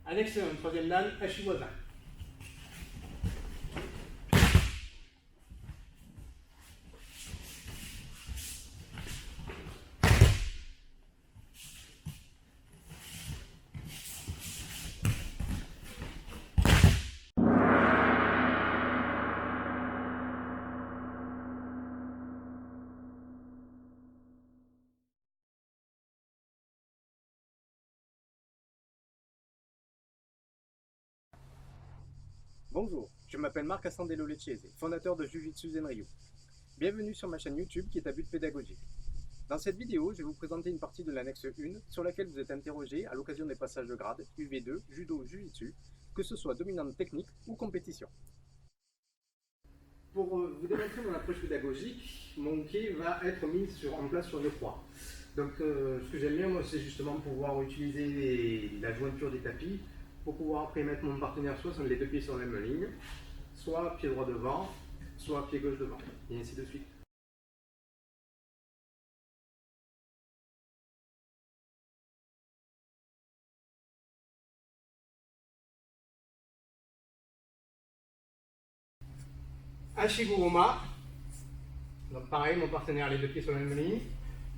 Annexe 1, troisième dan, Ashiwaza. Bonjour, je m'appelle Marc Assandello Lecchese, fondateur de Jiu-Jitsu Zen-Ryu. Bienvenue sur ma chaîne YouTube qui est à but pédagogique. Dans cette vidéo, je vais vous présenter une partie de l'annexe 1 sur laquelle vous êtes interrogé à l'occasion des passages de grade UV2, Judo, Jiu-Jitsu, que ce soit dominante technique ou compétition. Pour vous démontrer mon approche pédagogique, mon quai va être mis en place sur une croix. Donc ce que j'aime bien, moi, c'est justement pouvoir utiliser la jointure des tapis pour pouvoir après mettre mon partenaire soit sur les deux pieds sur la même ligne, soit pied droit devant, soit pied gauche devant, et ainsi de suite. Ashiguruma, donc pareil, mon partenaire les deux pieds sur la même ligne.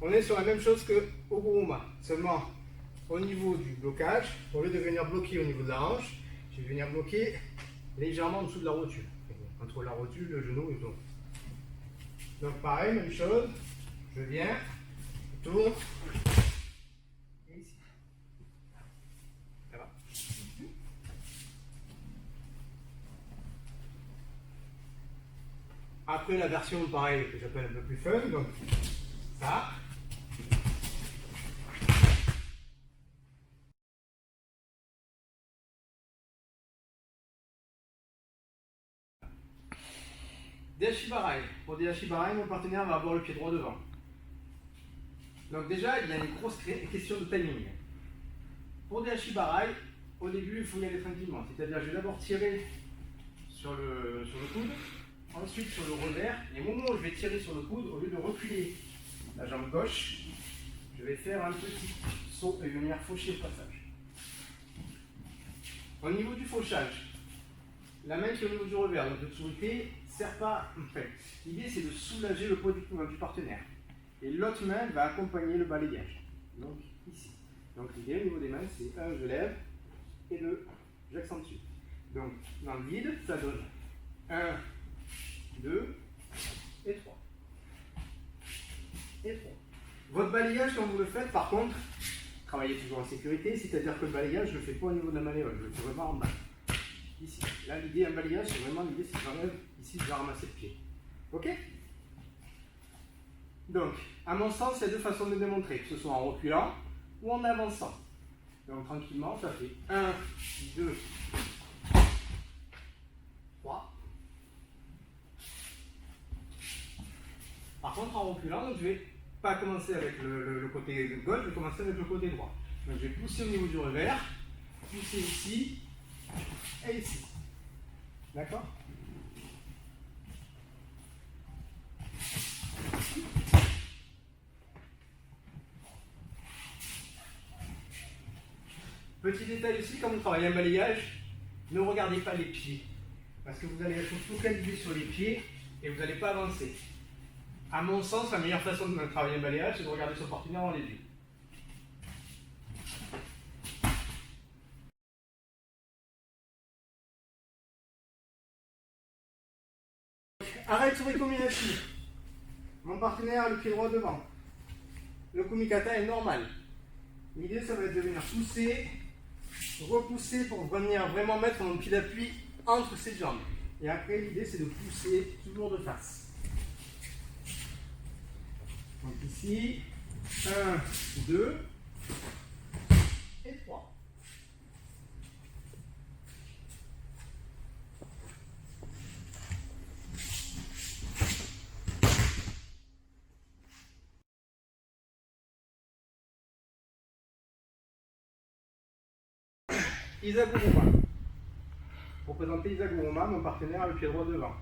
On est sur la même chose que Oguruma, seulement au niveau du blocage, au lieu de venir bloquer au niveau de la hanche, je vais venir bloquer légèrement en dessous de la rotule, entre la rotule, le genou et le dos. Donc pareil, même chose, je viens, je tourne, et ici. Ça va. Après la version pareil que j'appelle un peu plus fun, donc ça. Deashibarai. Pour Deashibarai, mon partenaire va avoir le pied droit devant. Donc déjà, il y a une grosse question de timing. Pour Deashibarai, au début, il faut y aller tranquillement. C'est-à-dire, je vais d'abord tirer sur le coude, ensuite sur le revers. Et au moment où je vais tirer sur le coude, au lieu de reculer la jambe gauche, je vais faire un petit saut et venir faucher le passage. Au niveau du fauchage, la main qui est au niveau du revers, donc le tsuruke, ne sert pas. En fait, l'idée c'est de soulager le poids du partenaire. Et l'autre main va accompagner le balayage. Donc ici. Donc l'idée au niveau des mains, c'est 1, je lève, et 2, j'accentue. Donc dans le vide, ça donne 1, 2 et 3. Et 3. Votre balayage, quand vous le faites, par contre, travaillez toujours en sécurité, c'est-à-dire que le balayage, je ne le fais pas au niveau de la malléole, je le fais vraiment en bas. Ici. Là, l'idée, un balayage, c'est vraiment l'idée, c'est que j'enlève ici, je vais ramasser le pied. Ok? Donc, à mon sens, il y a deux façons de le démontrer, que ce soit en reculant ou en avançant. Donc, tranquillement, ça fait 1, 2, 3. Par contre, en reculant, donc, je ne vais pas commencer avec le côté gauche, je vais commencer avec le côté droit. Donc, je vais pousser au niveau du revers, pousser ici et ici. D'accord? Petit détail aussi, quand vous travaillez un balayage, ne regardez pas les pieds. Parce que vous allez être focalisé sur les pieds et vous n'allez pas avancer. À mon sens, la meilleure façon de travailler un balayage, c'est de regarder son partenaire dans les yeux. Arrête sur les kominashi. Mon partenaire a le pied droit devant. Le kumikata est normal. L'idée, ça va être de venir pousser, repousser pour venir vraiment mettre mon pied d'appui entre ses jambes. Et après, l'idée, c'est de pousser toujours de face. Donc ici, 1, 2 et 3. Isaguruma. Pour présenter Isaguruma, mon partenaire a le pied droit devant.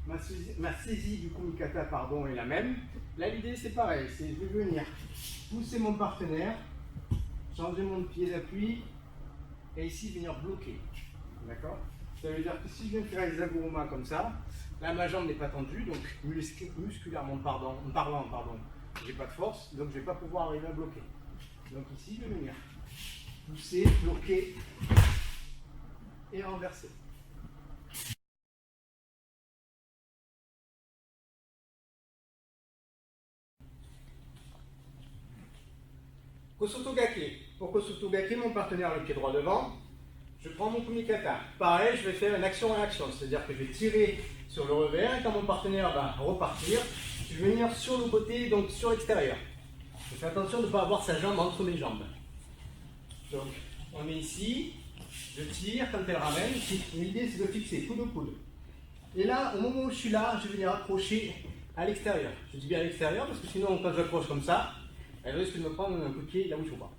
Ma saisie du kumikata est la même. Là, l'idée, c'est pareil. C'est je vais venir pousser mon partenaire, changer mon pied d'appui et ici venir bloquer. D'accord? Ça veut dire que si je viens faire les aguruma comme ça, là ma jambe n'est pas tendue, donc musculairement parlant, j'ai pas de force, donc je vais pas pouvoir arriver à bloquer. Donc ici je vais venir pousser, bloquer et renverser. Kosotogake. Pour Kosotogake, mon partenaire le pied droit devant, je prends mon kumikata. Pareil, je vais faire une action-réaction, c'est-à-dire que je vais tirer sur le revers et quand mon partenaire va repartir, je vais venir sur le côté, donc sur l'extérieur. Je fais attention de ne pas avoir sa jambe entre mes jambes. Donc, on est ici, je tire, quand elle ramène, l'idée c'est de fixer coude au coude. Et là, au moment où je suis là, je vais venir accrocher à l'extérieur. Je dis bien à l'extérieur parce que sinon, quand j'accroche comme ça, elle risque de me prendre un coup de pied là où il ne faut pas.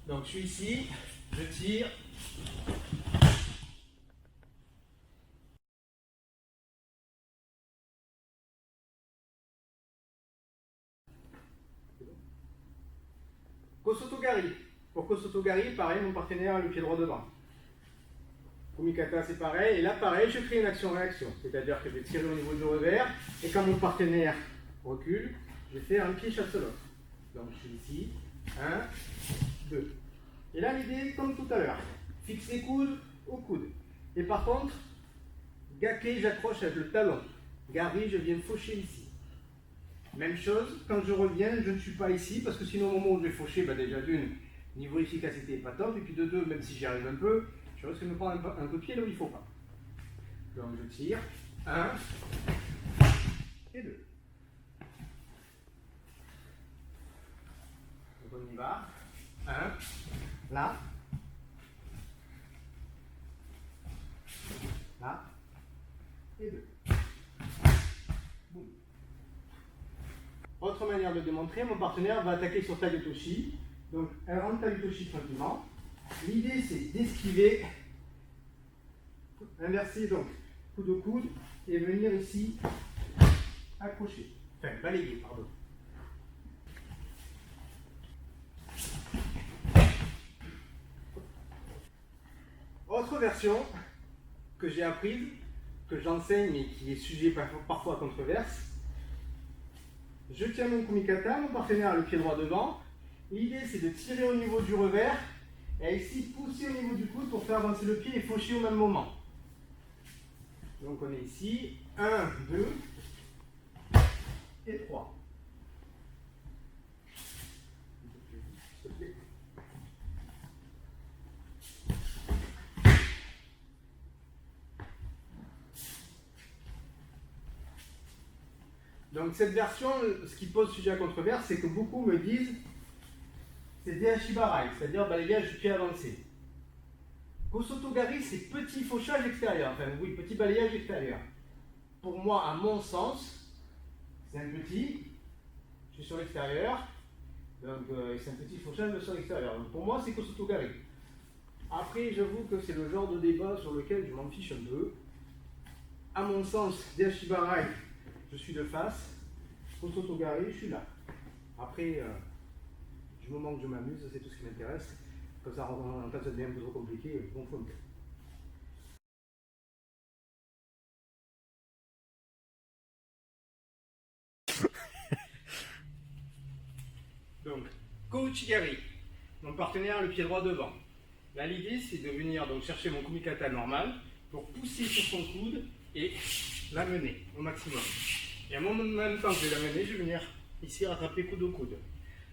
Donc, je suis ici, je tire. Kosotogari. Pour Kosotogari, pareil, mon partenaire a le pied droit devant. Kumikata, c'est pareil. Et là, pareil, je crée une action-réaction. C'est-à-dire que je vais tirer au niveau du revers. Et quand mon partenaire recule, je fais un pied chasse l'autre. Donc, je suis ici. 1, 2. Et là, l'idée, comme tout à l'heure, fixer coude au coude. Et par contre, gake, j'accroche avec le talon. Gari, je viens faucher ici. Même chose, quand je reviens, je ne suis pas ici, parce que sinon, au moment où je vais faucher, déjà d'une, niveau efficacité n'est pas top, et puis de deux, même si j'y arrive un peu, je risque de me prendre un coup de pied là où il ne faut pas. Donc je tire, 1 et 2. Donc on y va, 1, là, là, et 2. Boum. Autre manière de démontrer, mon partenaire va attaquer sur Tagetoshi. Donc elle rentre Tagetoshi tranquillement. L'idée c'est d'esquiver, inverser donc coude au coude et venir ici accrocher. Enfin balayer, pardon. Autre version que j'ai apprise, que j'enseigne mais qui est sujet parfois à controverse. Je tiens mon kumikata, mon partenaire a le pied droit devant. L'idée c'est de tirer au niveau du revers et ici pousser au niveau du coude pour faire avancer le pied et faucher au même moment. Donc on est ici, 1, 2 et 3. Donc cette version, ce qui pose sujet à controverse, c'est que beaucoup me disent c'est Deashibarai, c'est-à-dire balayage du pied avancé. Kosotogari, c'est petit fauchage extérieur, enfin oui, petit balayage extérieur. Pour moi, à mon sens, c'est un petit, je suis sur l'extérieur, donc c'est un petit fauchage sur l'extérieur. Donc pour moi, c'est Kosotogari. Après, j'avoue que c'est le genre de débat sur lequel je m'en fiche un peu. À mon sens, Deashibarai, je suis de face, Kosotogari, je suis là. Après, du moment que je m'amuse, c'est tout ce qui m'intéresse. Comme ça, en fait, ça devient un peu trop compliqué, bon faut. Donc, Kouchigari, mon partenaire, le pied droit devant. Là, l'idée, c'est de venir donc chercher mon kumikata normal pour pousser sur son coude et l'amener au maximum. Et à même temps que je vais l'amener, je vais venir ici rattraper coude au coude.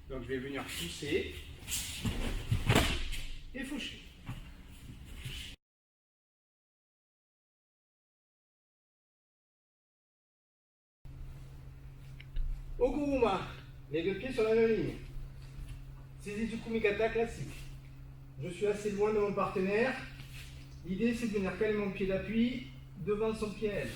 Donc, je vais venir pousser et faucher. Oguruma, les deux pieds sur la même ligne. Saisie du kumikata classique. Je suis assez loin de mon partenaire. L'idée c'est de venir caler mon pied d'appui devant son pied à elle.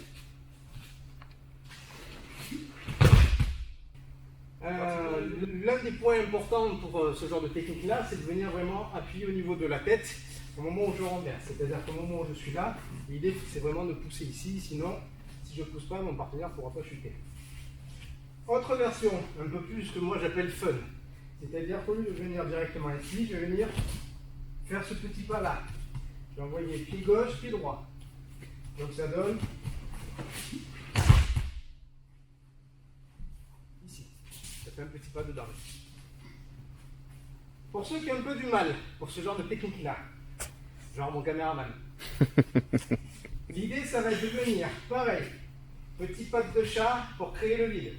L'un des points importants pour ce genre de technique-là, c'est de venir vraiment appuyer au niveau de la tête au moment où je renverse. C'est-à-dire qu'au moment où je suis là, l'idée c'est vraiment de pousser ici, sinon, si je ne pousse pas, mon partenaire ne pourra pas chuter. Autre version, un peu plus que moi j'appelle fun. C'est-à-dire qu'au lieu de venir directement ici, je vais venir faire ce petit pas là. Je vais envoyer pied gauche, pied droit. Donc ça donne ici. Ça fait un petit pas dedans. Pour ceux qui ont un peu du mal pour ce genre de technique là, genre mon caméraman, l'idée ça va être de venir, pareil, petit pas de chat pour créer le vide.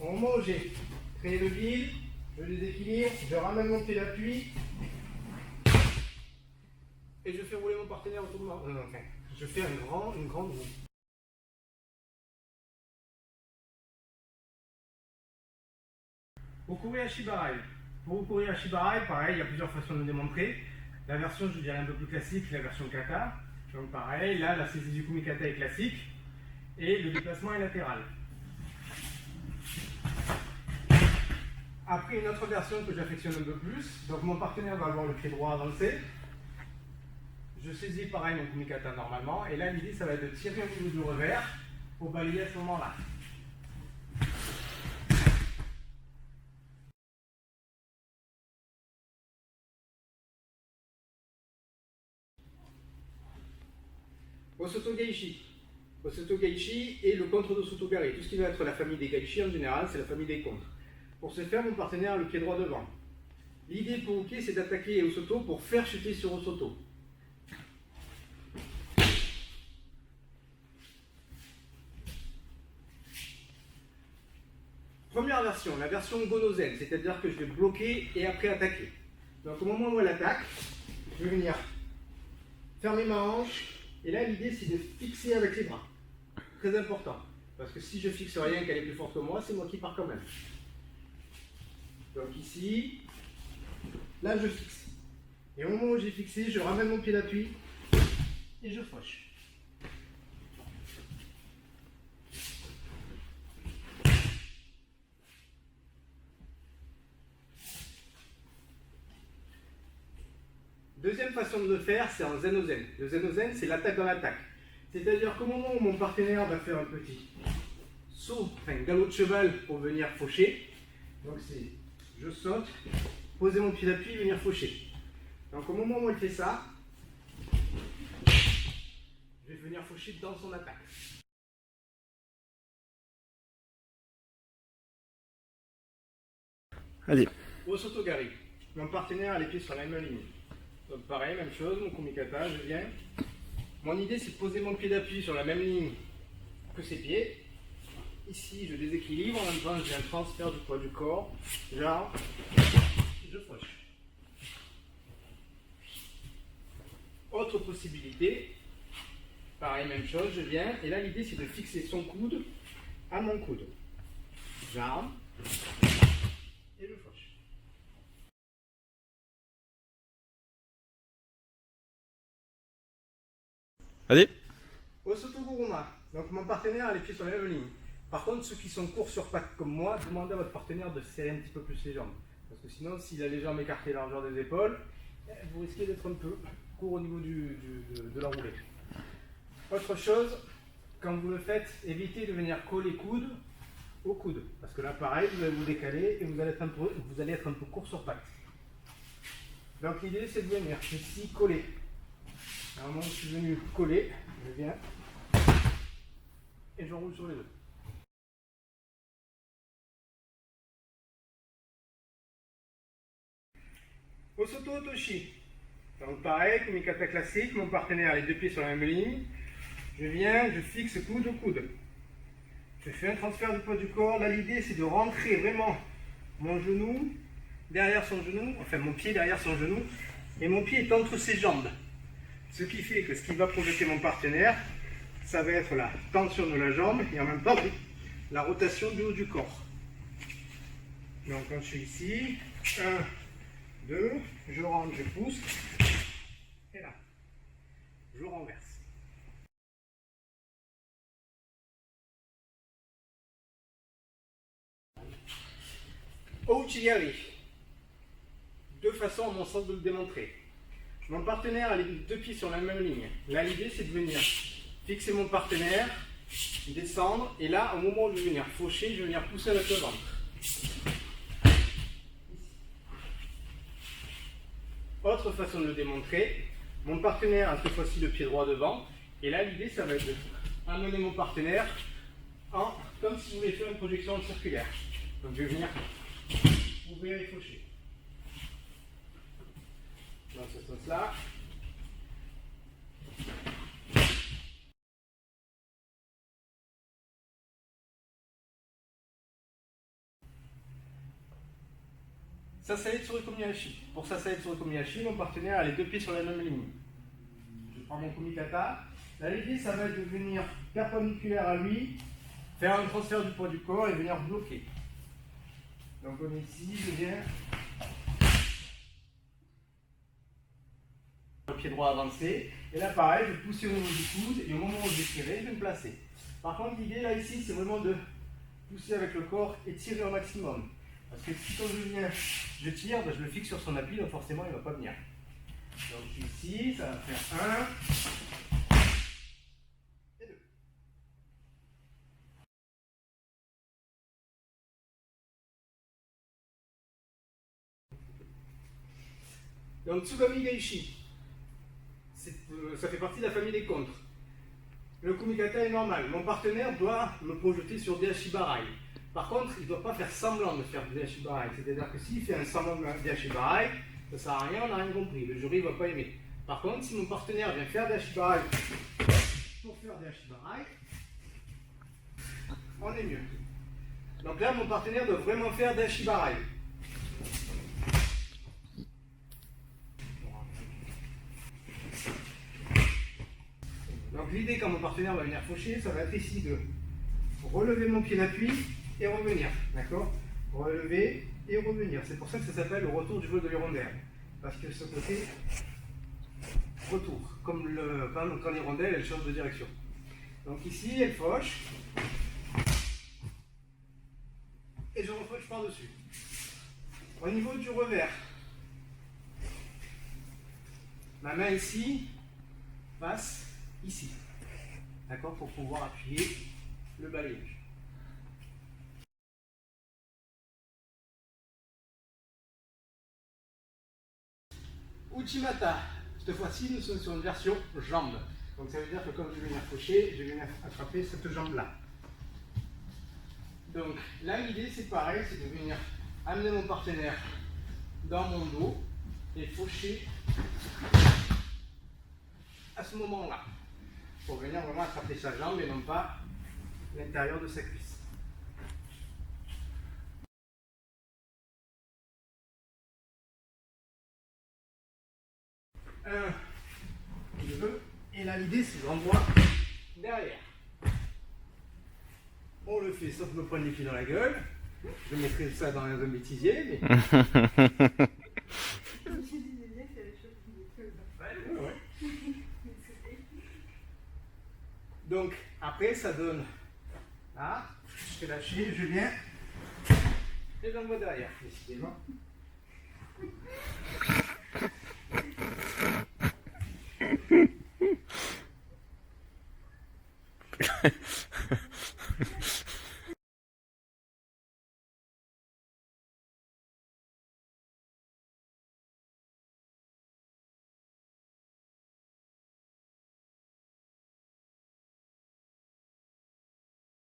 Au moment où j'ai créé le vide, je déséquilibre, je ramène mon pied d'appui et je fais rouler mon partenaire autour de moi. Enfin, je fais une grande roue. Ukuri Ashibarai. Pour Ukuri Ashibarai, pareil, il y a plusieurs façons de le démontrer. La version, je dirais, un peu plus classique, la version kata. Donc pareil, là, la saisie du kumikata est classique et le déplacement est latéral. Après, une autre version que j'affectionne un peu plus. Donc mon partenaire va avoir le pied droit avancé. Je saisis pareil mon kumikata normalement. Et là, l'idée, ça va être de tirer au niveau du revers pour balayer à ce moment-là. Osoto Gaishi. Osoto Gaishi et le contre d'Osoto Gari. Tout ce qui va être la famille des Gaishi en général, c'est la famille des contres. Pour ce faire, mon partenaire a le pied droit devant. L'idée pour Uke, c'est d'attaquer Osoto pour faire chuter sur Osoto. Première version, la version Gonozen, c'est-à-dire que je vais bloquer et après attaquer. Donc au moment où elle attaque, je vais venir fermer ma hanche. Et là, l'idée, c'est de fixer avec les bras. Très important. Parce que si je fixe rien, qu'elle est plus forte que moi, c'est moi qui pars quand même. Donc ici, là, je fixe. Et au moment où j'ai fixé, je ramène mon pied d'appui et je fauche. Deuxième façon de le faire, c'est en Zen-o-Zen. Le Zen-o-Zen, c'est l'attaque dans l'attaque. C'est-à-dire qu'au moment où mon partenaire va faire un petit saut, enfin galop de cheval pour venir faucher, donc c'est je saute, poser mon pied d'appui, venir faucher. Donc au moment où il fait ça, je vais venir faucher dans son attaque. Allez. Osoto Gari. Mon partenaire a les pieds sur la même ligne. Donc pareil, même chose, mon kumikata, je viens. Mon idée, c'est de poser mon pied d'appui sur la même ligne que ses pieds. Ici, je déséquilibre, en même temps, j'ai un transfert du poids du corps. Genre, je fauche. Autre possibilité, pareil, même chose, je viens. Et là, l'idée, c'est de fixer son coude à mon coude. J'arme et je fauche. Allez. Osoto Guruma. Donc mon partenaire a les pieds sur la même ligne. Par contre, ceux qui sont courts sur pattes comme moi, demandez à votre partenaire de serrer un petit peu plus les jambes. Parce que sinon, s'il a les jambes écartées largeur des épaules, vous risquez d'être un peu court au niveau de la roulée. Autre chose, quand vous le faites, évitez de venir coller coude au coude. Parce que là, pareil, vous allez vous décaler et vous allez être un peu court sur pattes. Donc l'idée, c'est de venir ici coller. À un moment où je suis venu coller, je viens et je roule sur les deux. Osoto Otoshi. Donc pareil, kumikata classique, mon partenaire a les deux pieds sur la même ligne. Je viens, je fixe coude au coude. Je fais un transfert du poids du corps. Là, l'idée, c'est de rentrer vraiment mon genou derrière son genou, enfin mon pied derrière son genou, et mon pied est entre ses jambes. Ce qui fait que ce qui va provoquer mon partenaire, ça va être la tension de la jambe et en même temps la rotation du haut du corps. Donc quand je suis ici, 1, 2, je rentre, je pousse, et là, je renverse. Ouchigari. Deux façons à mon sens de le démontrer. Mon partenaire a les deux pieds sur la même ligne. Là, l'idée, c'est de venir fixer mon partenaire, descendre, et là, au moment où je vais venir faucher, je vais venir pousser avec le ventre. autre façon de le démontrer, mon partenaire a cette fois-ci le pied droit devant, et là l'idée ça va être d'amener mon partenaire comme si vous voulez faire une projection circulaire. Donc je vais venir ouvrir et faucher. Dans ce sens-là. Ça s'aide sur le komihashi. Pour ça s'aide sur le komihashi, mon partenaire a les deux pieds sur la même ligne. Je prends mon kumikata. Là, l'idée, ça va être de venir perpendiculaire à lui, faire un transfert du poids du corps et venir bloquer. Donc on est ici, je viens. Le pied droit avancé. Et là, pareil, je vais pousser au niveau du coude et au moment où je vais tirer, je vais me placer. Par contre, l'idée là, ici, c'est vraiment de pousser avec le corps et tirer au maximum. Parce que si quand je viens, je tire, ben je le fixe sur son appui, donc forcément il ne va pas venir. Donc je suis ici, ça va faire 1 et 2. Donc Tsugami Geishi, ça fait partie de la famille des contres. Le kumikata est normal. Mon partenaire doit me projeter sur des Hashibarai. Par contre, il ne doit pas faire semblant de faire des Hashibarai. C'est-à-dire que s'il fait un semblant de Hashibarai, ça ne sert à rien, on n'a rien compris. Le jury ne va pas aimer. Par contre, si mon partenaire vient faire des Hashibarai pour faire des Hashibarai, on est mieux. Donc là, mon partenaire doit vraiment faire des Hashibarai. Donc l'idée quand mon partenaire va venir faucher, ça va être ici de relever mon pied d'appui et revenir, d'accord? Relever et revenir. C'est pour ça que ça s'appelle le retour du vol de l'hirondelle. Parce que ce côté retour, comme quand l'hirondelle elle change de direction. Donc ici elle fauche et je refauche par-dessus. Au niveau du revers, ma main ici passe ici, d'accord, pour pouvoir appuyer le balayage. Uchimata, cette fois-ci nous sommes sur une version jambe. Donc ça veut dire que quand je vais venir faucher, je vais venir attraper cette jambe-là. Donc là l'idée c'est pareil, c'est de venir amener mon partenaire dans mon dos et faucher à ce moment-là. Pour venir vraiment attraper sa jambe et non pas l'intérieur de sa cuisse. 1, 2, et là l'idée c'est l'endroit derrière. On le fait sauf me prendre les pieds dans la gueule. Je mettrai ça dans un bêtisier, mais. Ouais. Donc après ça donne là, je fais lâcher, je viens et j'envoie derrière, décidément.